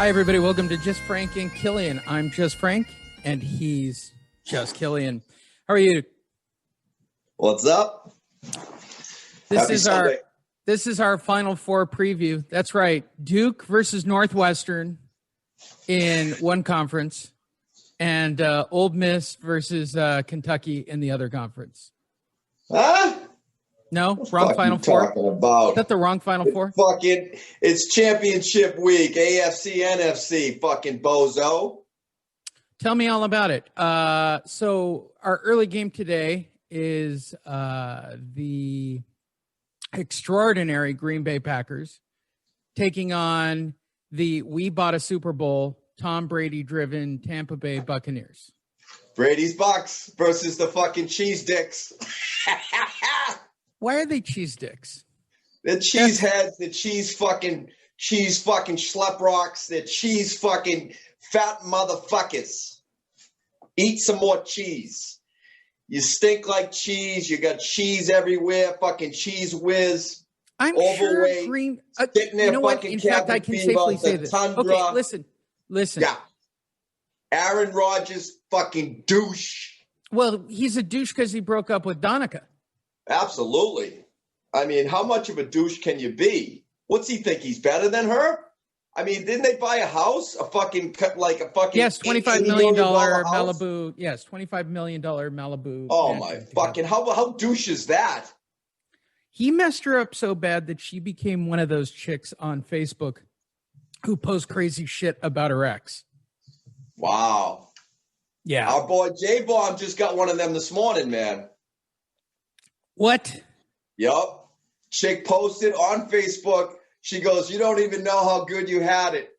Hi, everybody. Welcome to Just Frank and Killian. I'm Just Frank, and he's Just Killian. How are you? What's up? This is our Final Four preview. That's right. Duke versus Northwestern in one conference, and Ole Miss versus Kentucky in the other conference. Huh? No, wrong Final Four. Talking about? Is that the wrong Final Four? It's championship week. AFC, NFC. Fucking bozo. Tell me all about it. So our early game today is the extraordinary Green Bay Packers taking on the We Bought a Super Bowl, Tom Brady-driven Tampa Bay Buccaneers. Brady's Bucks versus the fucking cheese dicks. Why are they cheese dicks? The cheese heads, the cheese fucking schlep rocks, the cheese fucking fat motherfuckers. Eat some more cheese. You stink like cheese. You got cheese everywhere. Fucking cheese whiz. I'm overweight, sure Green. sitting there you know what? fucking In fact, I can safely say this. Tundra. Okay, listen. Yeah. Aaron Rodgers, fucking douche. Well, he's a douche because he broke up with Donica. Absolutely. I mean, how much of a douche can you be? What's he think? He's better than her? I mean, didn't they buy a house? Yes, $25 million Malibu. Yes, $25 million Malibu. Oh my fucking! How douche is that? He messed her up so bad that she became one of those chicks on Facebook who post crazy shit about her ex. Wow. Yeah. Our boy J-Bomb just got one of them this morning, man. What? Yup. Chick posted on Facebook. She goes, "You don't even know how good you had it."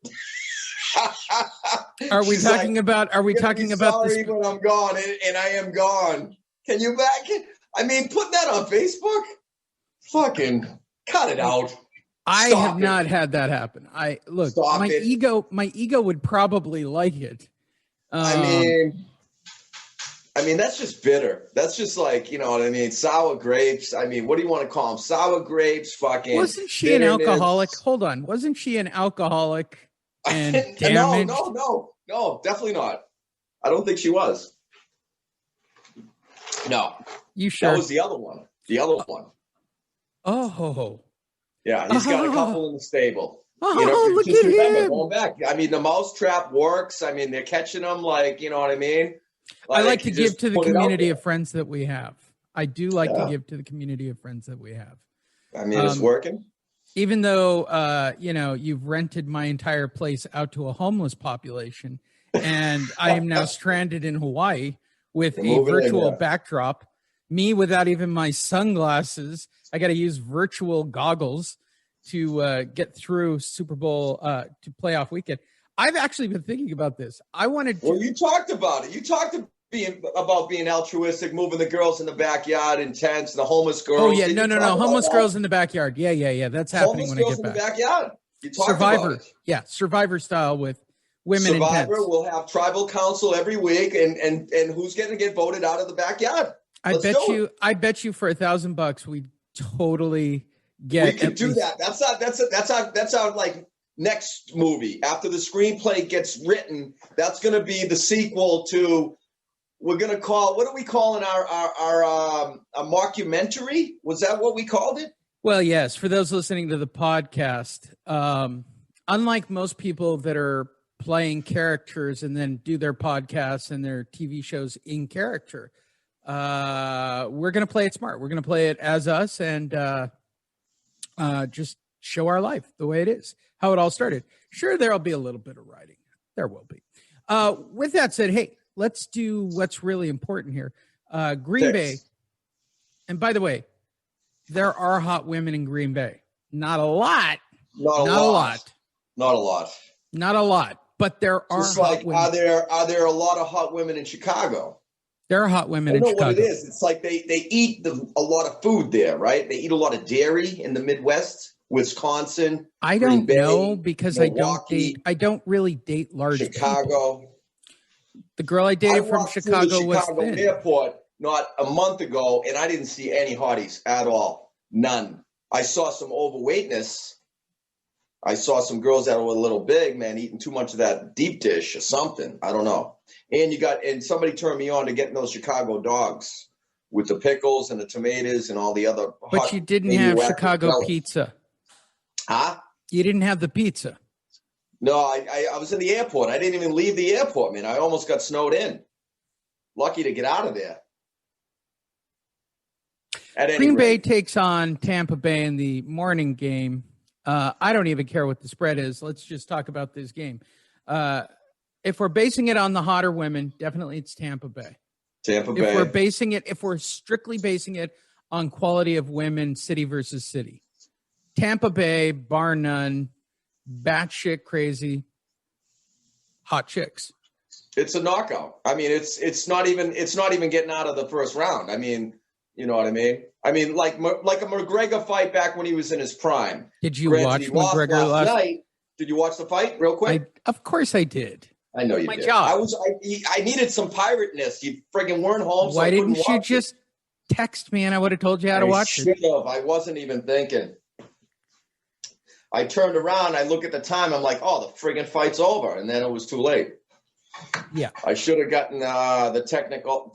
Are we talking about sorry when I'm gone, and I am gone. Can you back it? I mean, put that on Facebook? Fucking cut it out. I have not had that happen. My ego would probably like it. I mean, that's just bitter. That's just like, you know what I mean? Sour grapes. I mean, what do you want to call them? Sour grapes, fucking. Wasn't she an alcoholic? Hold on. Wasn't she an alcoholic and damaged? No, definitely not. I don't think she was. No. You sure? That was the other one. Oh. Yeah, he's got a couple in the stable. Look at him. Going back. I mean, the mousetrap works. I mean, they're catching them like, you know what I mean? I like to give to the community of friends that we have. I do like to give to the community of friends that we have. I mean, it's working. Even though, you've rented my entire place out to a homeless population, and I am now stranded in Hawaii with a virtual backdrop, me without even my sunglasses. I got to use virtual goggles to get through Super Bowl to playoff weekend. I've actually been thinking about this. Well, you talked about it. You talked about being altruistic, moving the girls in the backyard in tents, the homeless girls. Oh yeah, no. Homeless girls in the backyard. Yeah. That's happening when I get back. Homeless girls in the backyard. You talked Survivor. about it. Yeah, Survivor style with women in tents. Survivor will have tribal council every week, and who's going to get voted out of the backyard? I bet you for $1,000 we totally get. We could do that. That's our like next movie. After the screenplay gets written, that's going to be the sequel to. We're going to call. What are we calling our mockumentary? Was that what we called it? Well, yes. For those listening to the podcast, unlike most people that are playing characters and then do their podcasts and their TV shows in character, we're going to play it smart. We're going to play it as us and just show our life the way it is, how it all started. Sure, there'll be a little bit of writing. There will be. With that said, hey, let's do what's really important here. Green Bay. And by the way, there are hot women in Green Bay. Not a lot. Not a lot. But there are hot women. Are there a lot of hot women in Chicago? There are hot women in Chicago. I don't know what it is. It's like they eat a lot of food there, right? They eat a lot of dairy in the Midwest, Wisconsin. I don't know because Milwaukee, I don't really date large Chicago. People. The girl I dated from Chicago was thin. Airport not a month ago, and I didn't see any hotties at all. None. I saw some overweightness. I saw some girls that were a little big, man, eating too much of that deep dish or something. I don't know. And somebody turned me on to getting those Chicago dogs with the pickles and the tomatoes and all the other. But you didn't have Chicago pizza. Huh? You didn't have the pizza. No, I was in the airport. I didn't even leave the airport, man. I almost got snowed in. Lucky to get out of there. Green Bay takes on Tampa Bay in the morning game. I don't even care what the spread is. Let's just talk about this game. If we're basing it on the hotter women, definitely it's Tampa Bay. Tampa Bay. If we're strictly basing it on quality of women, city versus city, Tampa Bay, bar none, batshit crazy, hot chicks. It's a knockout. I mean, it's not even getting out of the first round. I mean, you know what I mean? I mean, like a McGregor fight back when he was in his prime. Did you watch McGregor last night? Did you watch the fight real quick? Of course I did. I know you did. My job. I needed some pirateness. You friggin' weren't home. Why didn't you just text me and I would have told you how to watch it? I wasn't even thinking. I turned around. I look at the time. I'm like, oh, the friggin' fight's over. And then it was too late. Yeah, I should have gotten the technical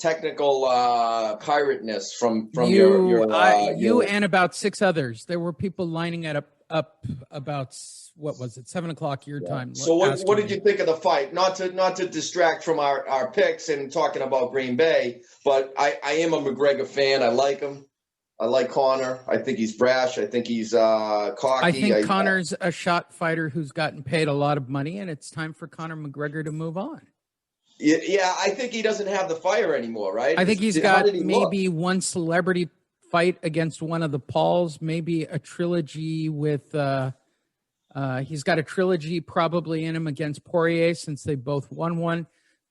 pirateness from you and about 6 others. There were people lining it up about what was it, 7 o'clock your time. So what did you think of the fight? Not to distract from our picks and talking about Green Bay, but I am a McGregor fan. I like him. I like Conor. I think he's brash. I think he's cocky. I think Conor's a shot fighter who's gotten paid a lot of money, and it's time for Conor McGregor to move on. Yeah, I think he doesn't have the fire anymore, right? I think he's got maybe one celebrity fight against one of the Pauls, maybe a trilogy with he's got a trilogy probably in him against Poirier since they both won one.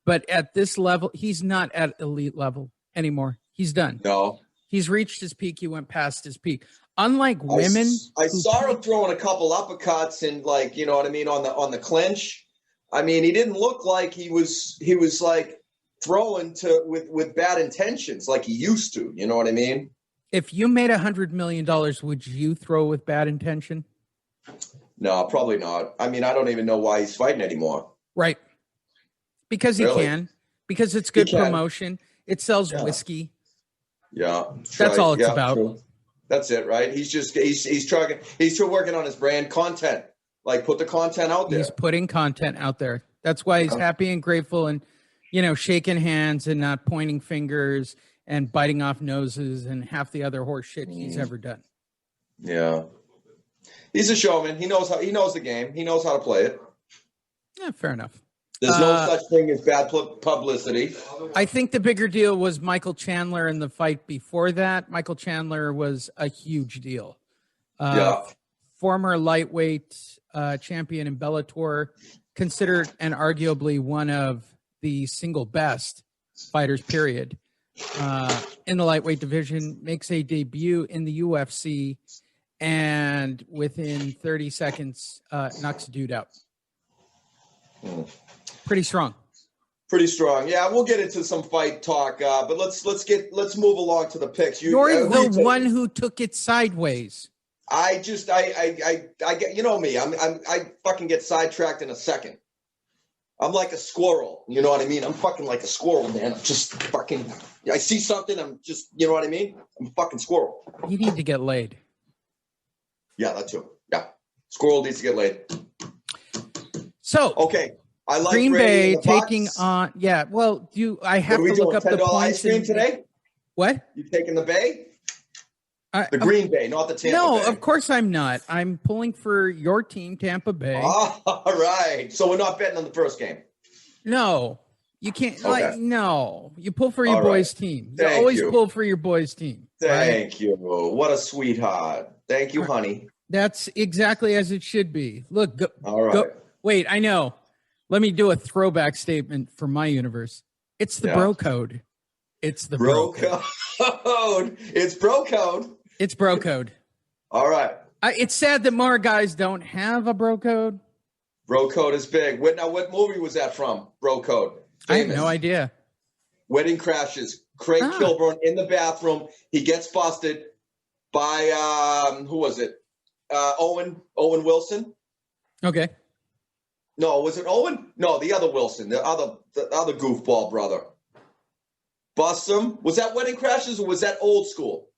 But at this level, he's not at elite level anymore. He's done. No. He's reached his peak. He went past his peak. Unlike women. I saw him throwing a couple uppercuts and like, you know what I mean, on the clinch. I mean, he didn't look like he was like throwing with bad intentions like he used to. You know what I mean? If you made $100 million, would you throw with bad intention? No, probably not. I mean, I don't even know why he's fighting anymore. Right. Because he can. Because it's good promotion. It sells whiskey. Yeah. That's all it's about. True. That's it, right? He's still working on his brand content. Like, put the content out there. He's putting content out there. That's why he's happy and grateful and, shaking hands and not pointing fingers and biting off noses and half the other horse shit he's ever done. Yeah. He's a showman. He knows the game. He knows how to play it. Yeah, fair enough. There's no such thing as bad publicity. I think the bigger deal was Michael Chandler in the fight before that. Michael Chandler was a huge deal. Former lightweight champion in Bellator, considered and arguably one of the single best fighters, period, in the lightweight division, makes a debut in the UFC, and within 30 seconds, knocks a dude out. Pretty strong. Pretty strong. Yeah, we'll get into some fight talk, but let's move along to the picks. You're the one who took it sideways. I get, you know me. I fucking get sidetracked in a second. I'm like a squirrel. You know what I mean? I'm fucking like a squirrel, man. I'm just fucking. I see something. I'm just. You know what I mean? I'm a fucking squirrel. You need to get laid. Yeah, that too. Yeah, squirrel needs to get laid. So okay, I like Green Bay taking Bucs. on. Yeah, well, I have to look up the points. Ice cream today? What? You taking the Bay? The Green Bay, not the Tampa Bay. No, of course I'm not. I'm pulling for your team, Tampa Bay. All right. So we're not betting on the first game. No, you can't. Okay. No, you pull for your boys' team. You Thank always you. pull for your boys' team. Thank you. What a sweetheart. Thank you, honey. That's exactly as it should be. Look, all right. Wait, I know. Let me do a throwback statement for my universe. It's the bro code. It's the bro code. It's bro code. It's bro code. All right. It's sad that more guys don't have a bro code. Bro code is big. Now, what movie was that from? Bro code. Famous. I have no idea. Wedding Crashes. Craig Kilborn in the bathroom. He gets busted by who was it? Owen Wilson. Okay. No, was it Owen? No, the other Wilson, the other goofball brother. Bust him. Was that Wedding Crashers or was that old school?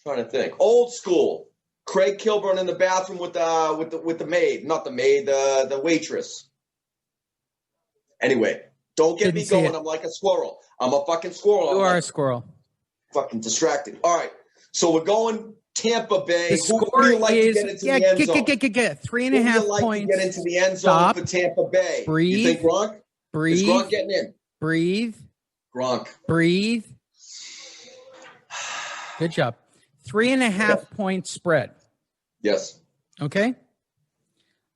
I'm trying to think. Old school. Craig Kilburn in the bathroom with the maid, not the maid, the waitress. Anyway, don't get me going. I'm like a squirrel. I'm a fucking squirrel. You are a squirrel. Fucking distracted. All right. So we're going Tampa Bay. The score who do you like is to get into the end zone? 3.5 like points. To get into the end zone for Tampa Bay. Breathe. You think Gronk? Breathe. Is Gronk getting in? Breathe. Gronk. Breathe. Good job. 3.5 point spread. Yes. Okay.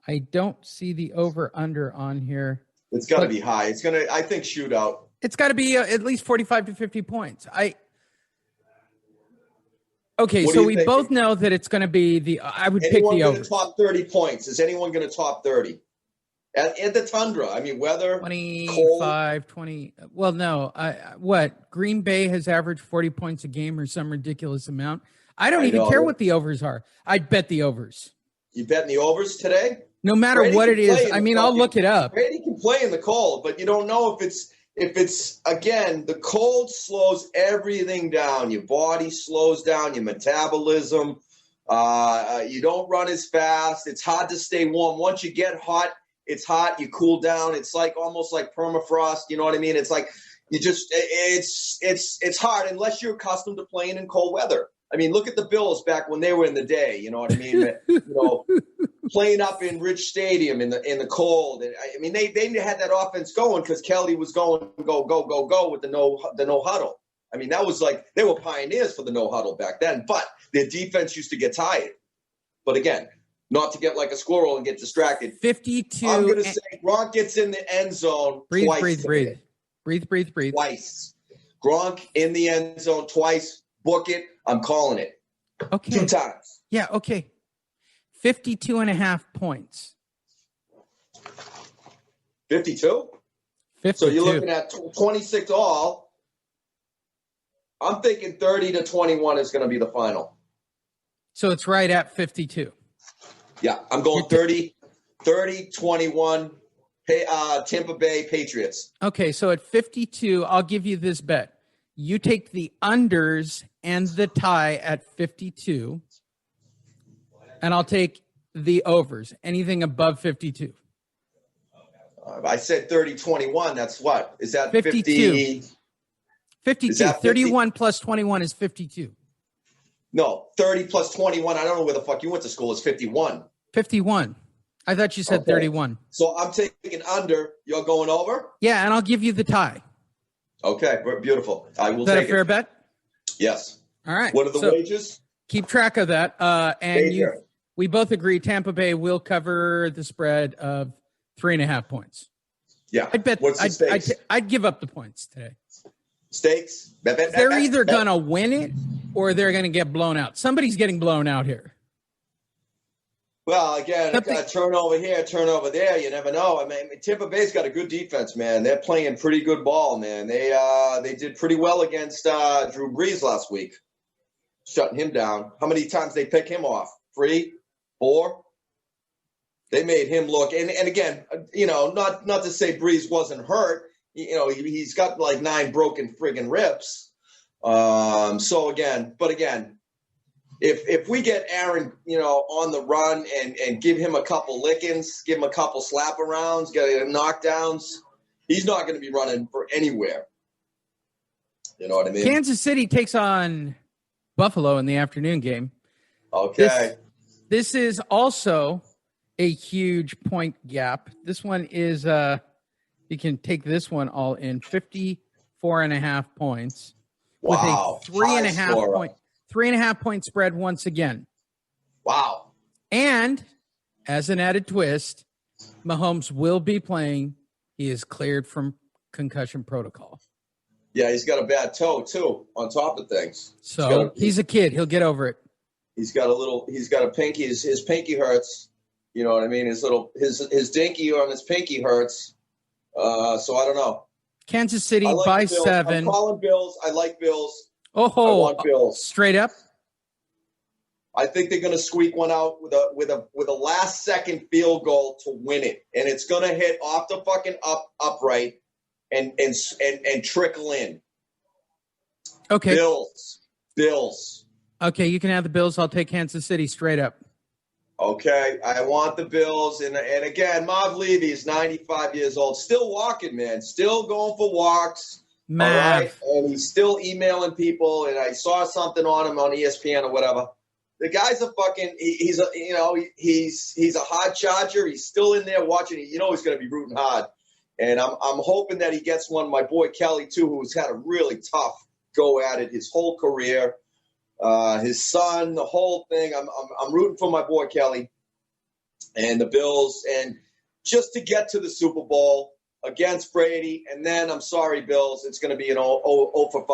I don't see the over under on here. It's got to be high. It's going to, I think, shootout. It's got to be at least 45 to 50 points. Okay, so we both know that it's going to be I would pick the over. Anyone going to top 30 points? Is anyone going to top 30? At the Tundra, I mean, weather, 25, cold. 20. Well, no. What? Green Bay has averaged 40 points a game or some ridiculous amount. I don't even care what the overs are. I'd bet the overs. You betting the overs today? No matter Brady what it is. I mean, I'll look it up. Brady can play in the cold, but you don't know if it's again, the cold slows everything down. Your body slows down, your metabolism. You don't run as fast. It's hard to stay warm. Once you get hot, it's hot. You cool down. It's like almost like permafrost. You know what I mean? It's like you just it's hard unless you're accustomed to playing in cold weather. I mean, look at the Bills back when they were in the day. You know what I mean? Playing up in Rich Stadium in the cold. I mean, they had that offense going because Kelly was going go with the no huddle. I mean, that was like they were pioneers for the no huddle back then. But their defense used to get tired. But again, not to get like a squirrel and get distracted. 52. I'm going to say Gronk gets in the end zone twice. Breathe. Twice. Gronk in the end zone twice. Book it. I'm calling it. Okay. 2 times. Yeah, okay. 52.5 points. 52? 52. So you're looking at 26 all. I'm thinking 30 to 21 is going to be the final. So it's right at 52. Yeah, I'm going 30, 21, Tampa Bay Patriots. Okay, so at 52, I'll give you this bet. You take the unders and the tie at 52, and I'll take the overs, anything above 52. I said 30-21. That's what? Is that 52? 52. Is that 31 plus 21 is 52. No, 30 plus 21. I don't know where the fuck you went to school. It's 51. 51. I thought you said 31. So I'm taking under. You're going over? Yeah, and I'll give you the tie. Okay, beautiful. I will take it. Is that a fair bet? Yes. All right. What are the wages? Keep track of that. And we both agree Tampa Bay will cover the spread of 3.5 points. Yeah. I'd bet. What's the stakes? I'd give up the points today. Stakes? They're either going to win it or they're going to get blown out. Somebody's getting blown out here. Well, again, turnover here, turnover there. You never know. I mean, Tampa Bay's got a good defense, man. They're playing pretty good ball, man. They did pretty well against Drew Brees last week, shutting him down. How many times they pick him off? 3, 4? They made him look. And again, not to say Brees wasn't hurt. He's got like 9 broken friggin' ribs. So again. If we get Aaron, on the run and give him a couple lickings, give him a couple slap arounds, get him knockdowns, he's not going to be running for anywhere. You know what I mean? Kansas City takes on Buffalo in the afternoon game. Okay. This is also a huge point gap. This one is, you can take this one all in, 54.5 points. Wow. With a 3.5 point spread once again. Wow. And as an added twist, Mahomes will be playing. He is cleared from concussion protocol. Yeah, he's got a bad toe too, on top of things. So he's a kid. He'll get over it. He's got a pinky. His pinky hurts. You know what I mean? His dinky on his pinky hurts. So I don't know. Kansas City by Bills. 7. I'm calling Bills. I like Bills. Oh, I want Bills. Straight up? I think they're going to squeak one out with a last second field goal to win it, and it's going to hit off the fucking upright and trickle in. Okay. Bills. Okay, you can have the Bills. I'll take Kansas City straight up. Okay, I want the Bills, and again, Marv Levy is 95 years old, still walking, man, still going for walks. Mav. All right, and he's still emailing people, and I saw something on him on ESPN or whatever. The guy's a fucking he's a hard charger. He's still in there watching. He's going to be rooting hard, and I'm hoping that he gets one. My boy Kelly too, who's had a really tough go at it his whole career. His son, the whole thing. I'm rooting for my boy Kelly and the Bills, and just to get to the Super Bowl against Brady. And then I'm sorry, Bills, it's going to be an 0 for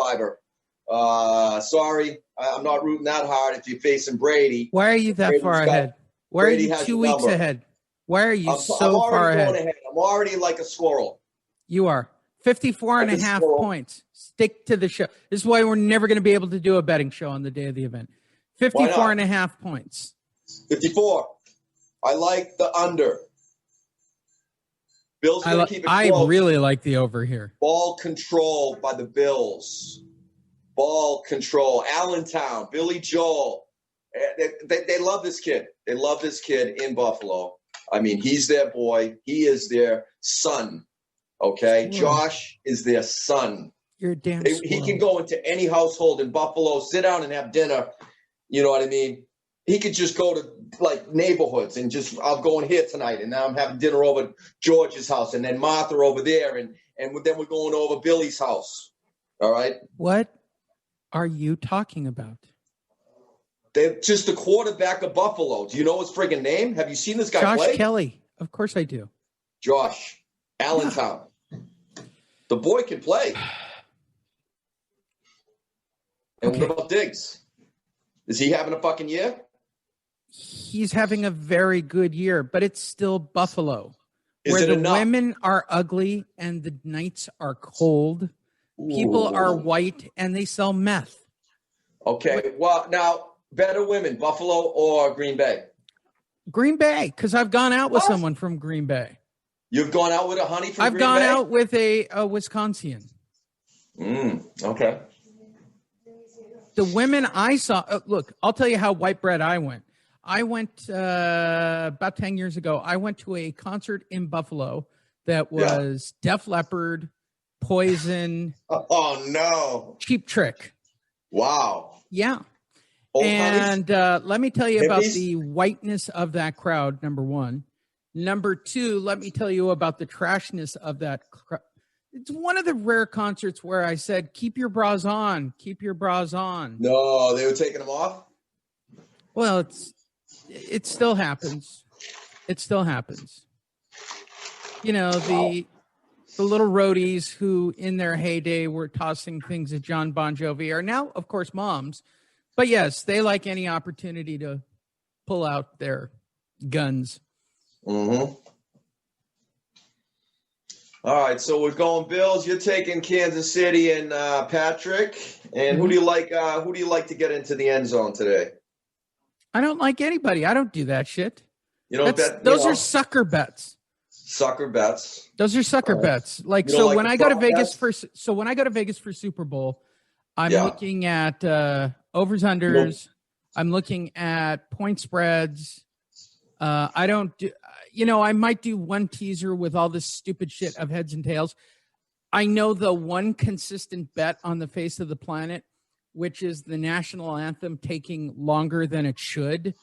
5. Sorry, I'm not rooting that hard if you're facing Brady. Why are you that Brady's far ahead? Why are you 2 weeks ahead? Why are you so far ahead? I'm already like a squirrel. You are. 54 and a half points. Stick to the show. This is why we're never going to be able to do a betting show on the day of the event. 54 and a half points. 54. I like the under. Bills going to keep it close. I really like the over here. Ball control by the Bills. Ball control. Allentown, Billy Joel. They love this kid. They love this kid in Buffalo. I mean, he's their boy. He is their son. Okay? Squirrel. Josh is their son. You're a damn He can go into any household in Buffalo, sit down and have dinner. You know what I mean? He could just go to, like, neighborhoods and just, I'm going here tonight, and now I'm having dinner over at George's house, and then Martha over there, and then we're going over Billy's house. All right? What are you talking about? They're just the quarterback of Buffalo. Do you know his friggin' name? Have you seen this guy play? Josh Kelly. Of course I do. Josh. Allentown. The boy can play. And what about Diggs? Is he having a fucking year? He's having a very good year, but it's still Buffalo. Is where it the enough? women are ugly and the nights are cold. People are white and they sell meth. Okay. Well, now, better women, Buffalo or Green Bay? Green Bay, because I've gone out with someone from Green Bay. You've gone out with a honey from I've Green gone Bay? out with a Wisconsin. Okay. The women I saw, look, I'll tell you how white bread I went. I went about 10 years ago. I went to a concert in Buffalo that was Def Leppard, Poison. Oh, no. Cheap Trick. Wow. Yeah. Old And let me tell you about Hippies? the whiteness of that crowd, number one. Number two, let me tell you about the trashness of that crowd. It's one of the rare concerts where I said, keep your bras on, keep your bras on. No, they were taking them off? Well, it still happens. It still happens. You know, the little roadies who in their heyday were tossing things at John Bon Jovi are now, of course, moms. But yes, they like any opportunity to pull out their guns. Mm-hmm. All right, so we're going Bills. You're taking Kansas City and Patrick. And who do you like? Who do you like to get into the end zone today? I don't like anybody. I don't do that shit. You don't bet. Those are sucker bets. Sucker bets. Those are sucker bets. Like, You don't so like when the I go to prop Vegas bets? when I go to Vegas for Super Bowl, I'm looking at overs unders. I'm looking at point spreads. I don't do. I might do one teaser with all this stupid shit of heads and tails. I know the one consistent bet on the face of the planet, which is the national anthem taking longer than it should.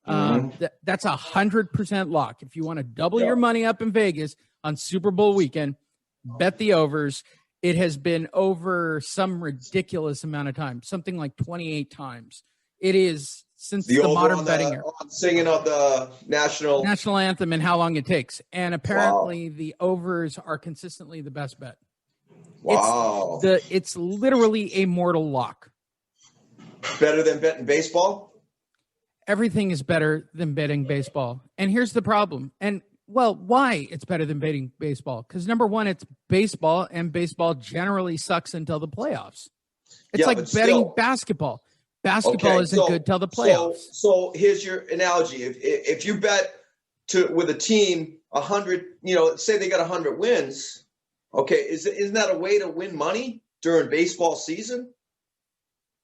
That's 100% lock. If you want to double your money up in Vegas on Super Bowl weekend, bet the overs. It has been over some ridiculous amount of time, something like 28 times. It is since the modern betting era. Singing of the national anthem and how long it takes. And apparently the overs are consistently the best bet. Wow. It's literally a mortal lock. Better than betting baseball? Everything is better than betting baseball. And here's the problem. And, well, why it's better than betting baseball? Because, number one, it's baseball, and baseball generally sucks until the playoffs. It's like betting basketball. Basketball isn't good till the playoffs. So here's your analogy. If you bet with a team 100, say they got 100 wins, okay, isn't that a way to win money during baseball season?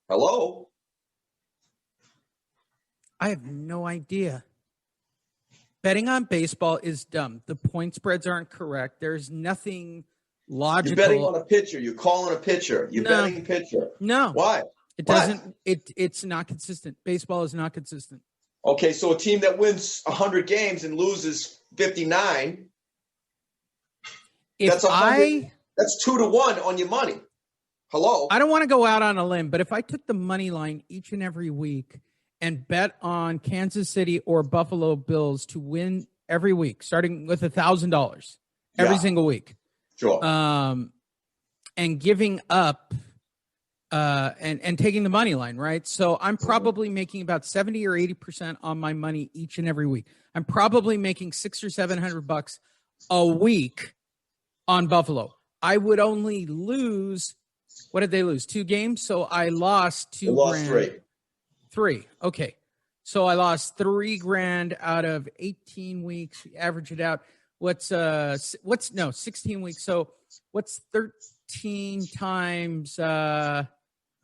Hello? I have no idea. Betting on baseball is dumb. The point spreads aren't correct. There's nothing logical. You're betting on a pitcher. You're calling a pitcher. You're betting pitcher. No. Why? It doesn't. It's not consistent. Baseball is not consistent. Okay, so a team that wins 100 games and loses 59, that's 2-1 on your money. Hello? I don't want to go out on a limb, but if I took the money line each and every week and bet on Kansas City or Buffalo Bills to win every week, starting with $1,000 every single week. Sure. And giving up and taking the money line, right? So I'm probably making about 70 or 80% on my money each and every week. I'm probably making $600 or $700 a week on Buffalo. I would only lose, what did they lose? 2 games? So I lost $2,000. 3. Okay. So I lost $3,000 out of 18 weeks. Average it out. 16 weeks. So what's 13 times,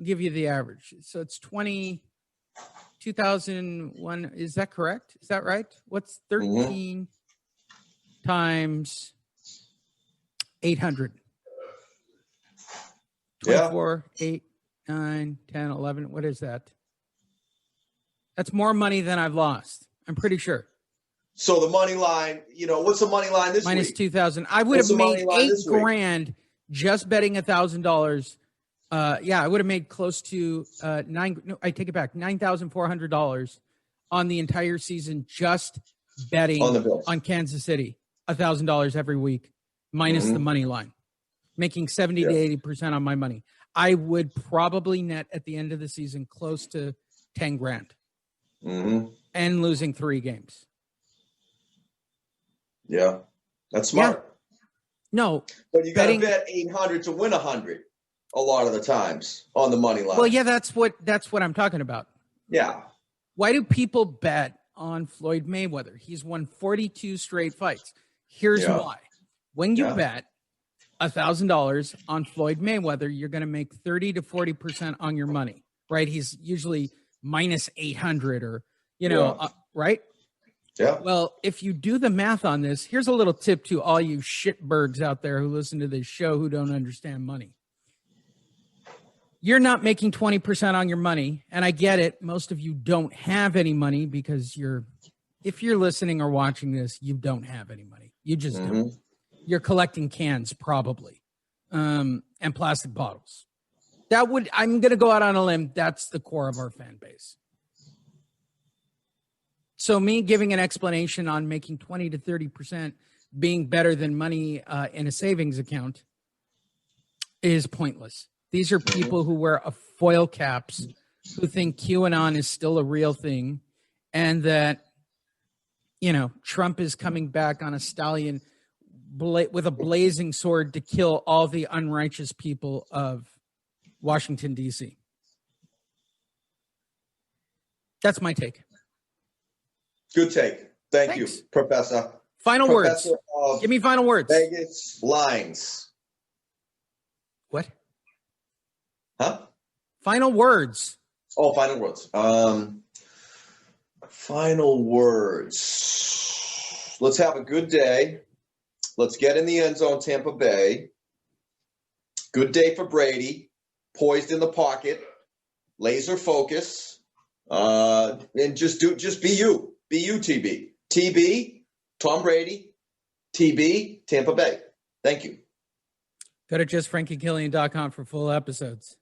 give you the average. So it's 2001. Is that correct? Is that right? What's 13 times 800? 24, 8, 9, 10, 11. What is that? That's more money than I've lost. I'm pretty sure. So the money line, what's the money line this minus week? 2,000. I would have made $8,000 just betting $1,000. I would have made close to I take it back, $9,400 on the entire season just betting on Kansas City, $1,000 every week minus the money line, making 70 to 80% on my money. I would probably net at the end of the season close to $10,000 and losing 3 games. Yeah, that's smart. Yeah. No, but you got to bet 800 to win 100 a lot of the times on the money line. Well, yeah, that's what I'm talking about. Yeah. Why do people bet on Floyd Mayweather? He's won 42 straight fights. Here's why. When you bet $1,000 on Floyd Mayweather, you're going to make 30 to 40% on your money, right? He's usually minus 800 or, right? Yeah. Well, if you do the math on this, here's a little tip to all you shitbirds out there who listen to this show who don't understand money. You're not making 20% on your money, and I get it. Most of you don't have any money because if you're listening or watching this, you don't have any money. You just don't. You're collecting cans probably, and plastic bottles. I'm going to go out on a limb. That's the core of our fan base. So me giving an explanation on making 20 to 30% being better than money in a savings account is pointless. These are people who wear foil caps, who think QAnon is still a real thing, and that, Trump is coming back on a stallion with a blazing sword to kill all the unrighteous people of Washington, D.C. That's my take. Good take. Thank you, Professor. Final words. Give me final words. Vegas lines. What? Huh? Final words. Oh, final words. Final words. Let's have a good day. Let's get in the end zone, Tampa Bay. Good day for Brady. Poised in the pocket. Laser focus. And just be you. Be you, TB. TB, Tom Brady. TB, Tampa Bay. Thank you. Go to justfrankykillian.com for full episodes.